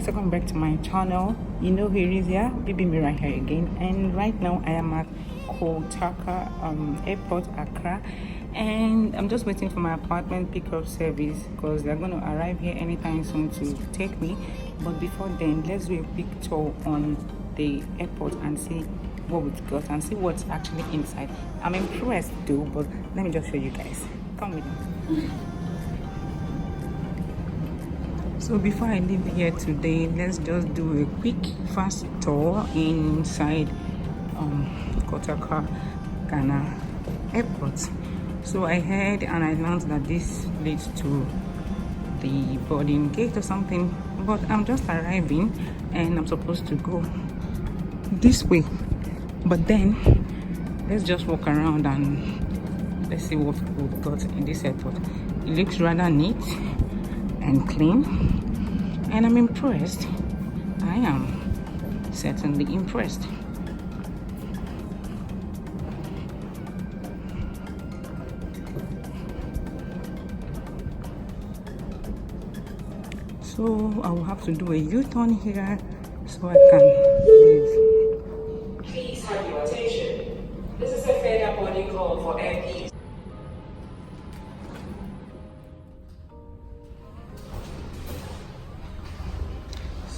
guys, welcome back to my channel. You know who it is here, Mira here again, and right now I am at Kotoka airport, Accra, and I'm just waiting for my apartment pickup service because they're going to arrive here anytime soon to take me. But before then, let's do a quick tour on the airport and see what we've got and see what's actually inside. I'm impressed though, but let me just show you guys. Come with me. So before I leave here today, let's just do a quick fast tour inside Kotoka, Ghana airport. So I heard and I learned that this leads to the boarding gate or something, but I'm just arriving and I'm supposed to go this way. But then let's just walk around and let's see what we've got in this airport. It looks rather neat and clean, and I'm impressed. I am certainly impressed. So I will have to do a U-turn here so I can leave. Please have your attention. This is a further boarding call for MPs.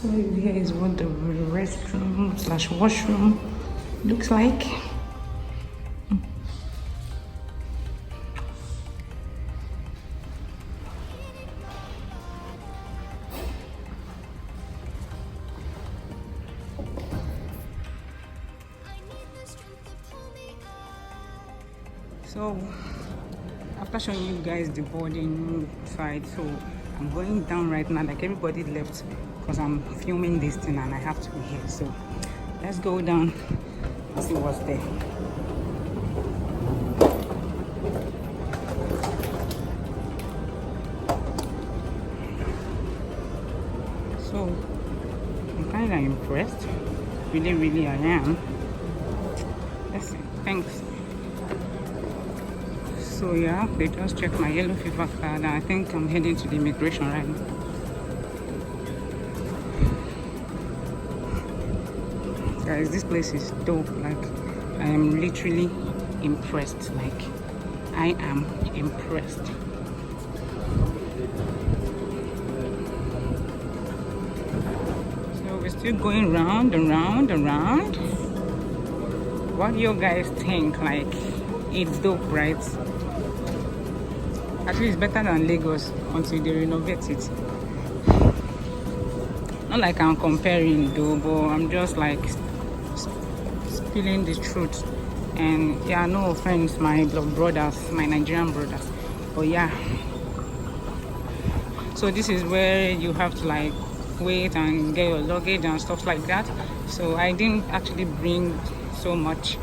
So here is what the restroom slash washroom looks like. So after showing you guys the boarding side, so I'm going down right now, like everybody left because I'm filming this thing and I have to be here. So let's go down and see what's there. So I'm kind of impressed, really I am. Let's see. Thanks. So yeah, they just checked my yellow fever card and I think I'm heading to the immigration right now. Guys, this place is dope. Like, I am literally impressed. Like, I am impressed. So we're still going round and round and round. What do you guys think? Like, it's dope, right? Actually, it's better than Lagos until they renovate it. Not like I'm comparing though, but I'm just like spilling the truth. And yeah, no offense, my blood brothers, my Nigerian brothers, but yeah. So this is where you have to like wait and get your luggage and stuff like that. So I didn't actually bring so much,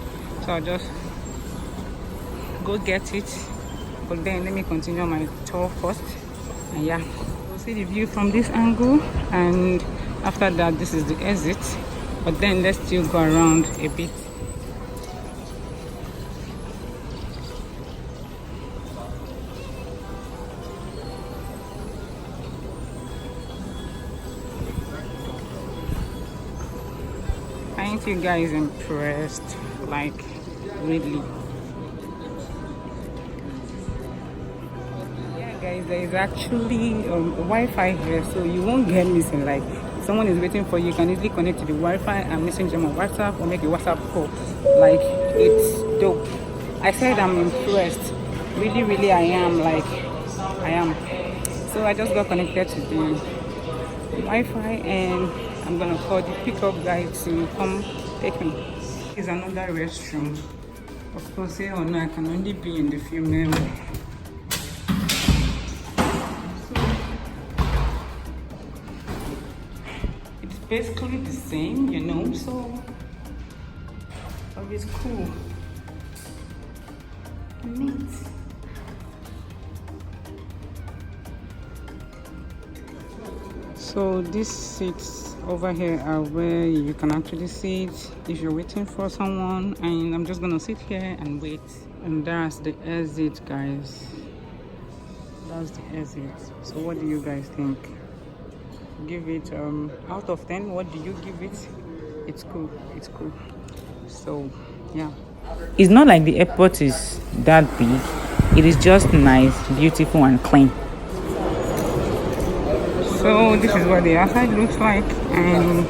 so I just go get it. But then let me continue my tour first, and yeah, we'll see the view from this angle, and after that this is the exit. But then let's still go around a bit. Aren't you guys impressed? Like, really? Guys, there is actually Wi-Fi here, so you won't get missing. Like, if someone is waiting for you, you can easily connect to the Wi-Fi and message them on WhatsApp or make a WhatsApp call. Like, it's dope. I said I'm impressed. Really I am. Like, I am. So I just got connected to the Wi-Fi and I'm gonna call the pickup guy to come take me. Here's another restroom. Of course, here or no, I can only be in the female. Basically the same, you know, so it's cool. Neat. So these seats over here are where you can actually sit if you're waiting for someone, and I'm just gonna sit here and wait. And that's the exit, guys. That's the exit. So what do you guys think? give it out of 10. What do you give it? It's cool. It's cool. So yeah, it's not like the airport is that big. It is just nice, beautiful, and clean. So this is what the outside looks like, and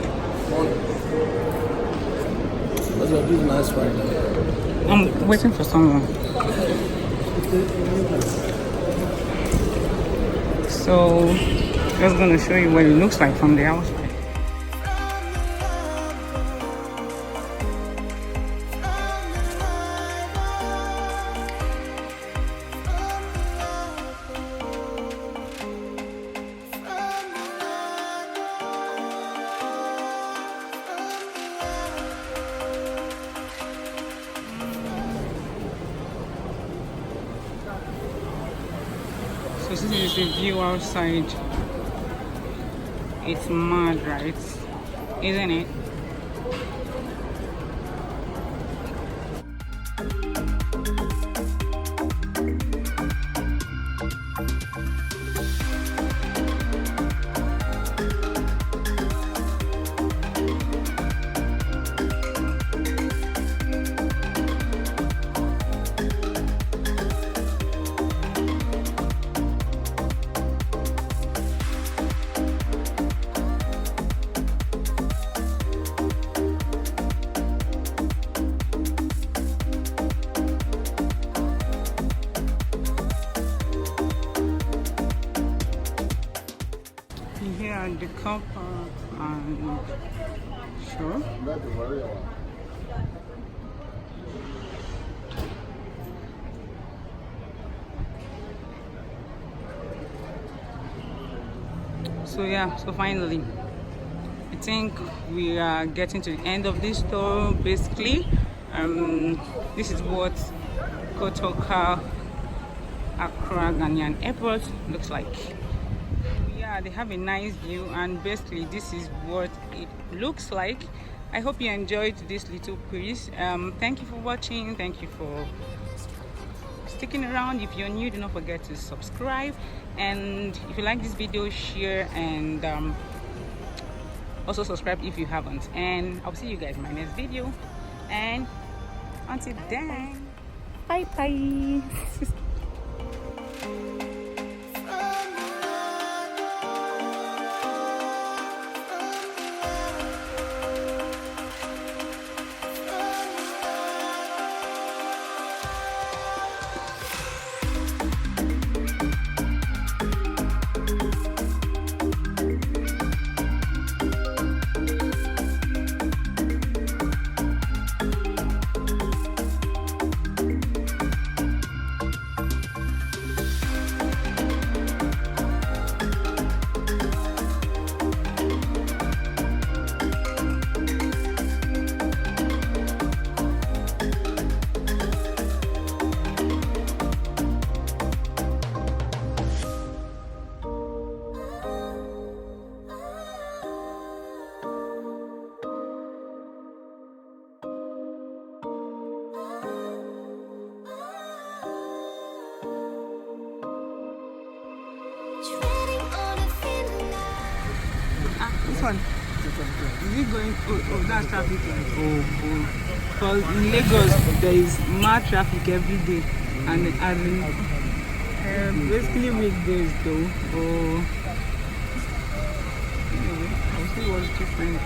I'm waiting for someone. So just gonna show you what it looks like from the outside. So this is the view outside. It's mad, right? Isn't it? Here at the car park and sure. So yeah, so finally I think we are getting to the end of this tour. Basically this is what Kotoka Accra Ghanaian Airport looks like. Yeah, they have a nice view, and basically this is what it looks like. I hope you enjoyed this little quiz. Thank you for watching. Thank you for sticking around. If you're new, do not forget to subscribe, and if you like this video, share, and also subscribe if you haven't. And I'll see you guys in my next video, and until then, bye bye. This one. Is it going? Oh, that's traffic light. Oh. Because in Lagos there is mad traffic every day, and basically weekdays though. Oh, anyway, I'll see what's different.